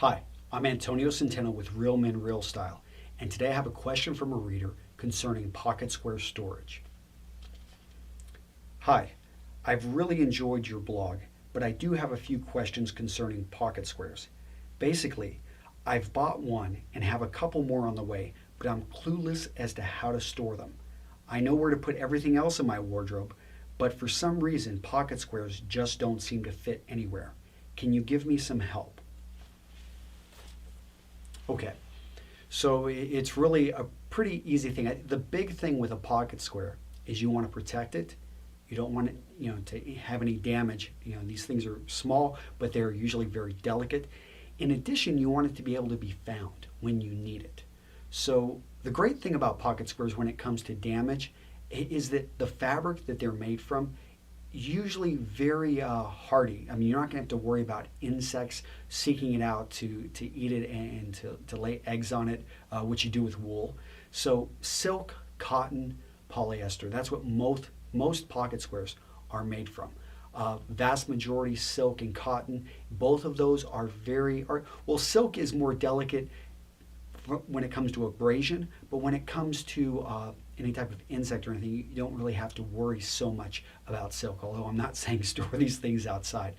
Hi, I'm Antonio Centeno with Real Men Real Style, and today I have a question from a reader concerning pocket square storage. Hi, I've really enjoyed your blog, but I do have a few questions concerning pocket squares. Basically, I've bought one and have a couple more on the way, but I'm clueless as to how to store them. I know where to put everything else in my wardrobe, but for some reason pocket squares just don't seem to fit anywhere. Can you give me some help? Okay, so it's really a pretty easy thing. The big thing with a pocket square is you want to protect it. You don't want it, to have any damage. These things are small, but they're usually very delicate. In addition, you want it to be able to be found when you need it. So the great thing about pocket squares when it comes to damage is that the fabric that they're made from usually very hardy. I mean, you're not going to have to worry about insects seeking it out to eat it and to lay eggs on it, which you do with wool. So silk, cotton, polyester, that's what most pocket squares are made from. Vast majority silk and cotton. Both of those are well, silk is more delicate when it comes to abrasion, but when it comes to any type of insect or anything, you don't really have to worry so much about silk, although I'm not saying store these things outside.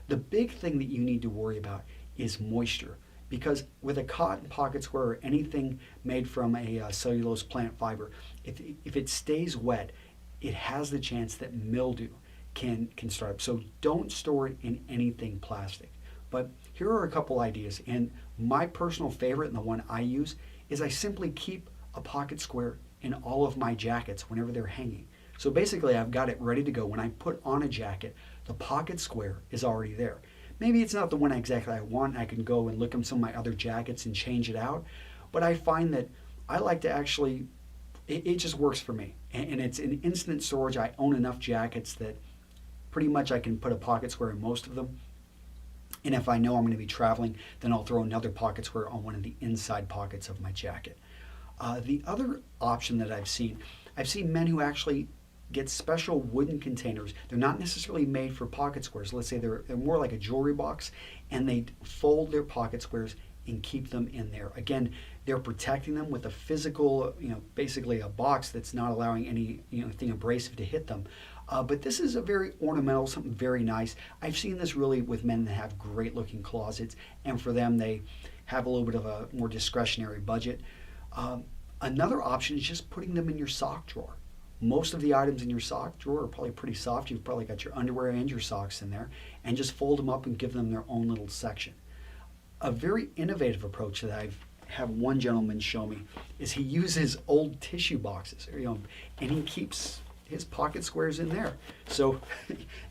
The big thing that you need to worry about is moisture, because with a cotton pocket square or anything made from a cellulose plant fiber, if it stays wet, it has the chance that mildew can start up. So don't store it in anything plastic. But here are a couple ideas, and my personal favorite and the one I use is I simply keep a pocket square in all of my jackets whenever they're hanging. So basically I've got it ready to go. When I put on a jacket, the pocket square is already there. Maybe it's not the one exactly I want. I can go and look at some of my other jackets and change it out. But I find that I like to actually, it just works for me. And it's an instant storage. I own enough jackets that pretty much I can put a pocket square in most of them. And if I know I'm going to be traveling, then I'll throw another pocket square on one of the inside pockets of my jacket. The other option that I've seen men who actually get special wooden containers. They're not necessarily made for pocket squares. Let's say they're more like a jewelry box, and they fold their pocket squares and keep them in there. Again, they're protecting them with a physical, basically a box that's not allowing anything abrasive to hit them. But this is a very ornamental, something very nice. I've seen this really with men that have great looking closets, and for them they have a little bit of a more discretionary budget. Another option is just putting them in your sock drawer. Most of the items in your sock drawer are probably pretty soft. You've probably got your underwear and your socks in there, and just fold them up and give them their own little section. A very innovative approach that I've had one gentleman show me is he uses old tissue boxes, and he keeps his pocket squares in there. So,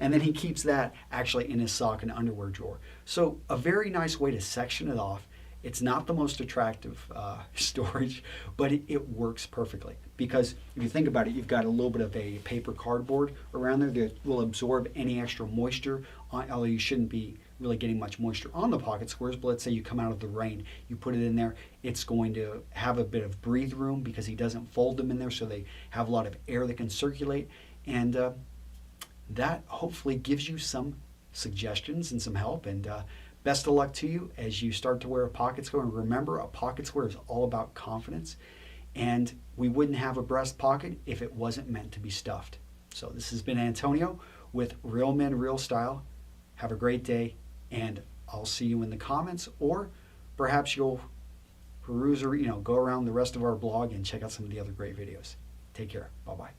and then he keeps that actually in his sock and underwear drawer. So a very nice way to section it off. It's not the most attractive storage, but it works perfectly. Because if you think about it, you've got a little bit of a paper cardboard around there that will absorb any extra moisture, although you shouldn't be really getting much moisture on the pocket squares. But let's say you come out of the rain, you put it in there, it's going to have a bit of breathe room because he doesn't fold them in there, so they have a lot of air that can circulate. And that hopefully gives you some suggestions and some help. And best of luck to you as you start to wear a pocket square. And remember, a pocket square is all about confidence. And we wouldn't have a breast pocket if it wasn't meant to be stuffed. So this has been Antonio with Real Men Real Style. Have a great day, and I'll see you in the comments, or perhaps you'll peruse or go around the rest of our blog and check out some of the other great videos. Take care. Bye-bye.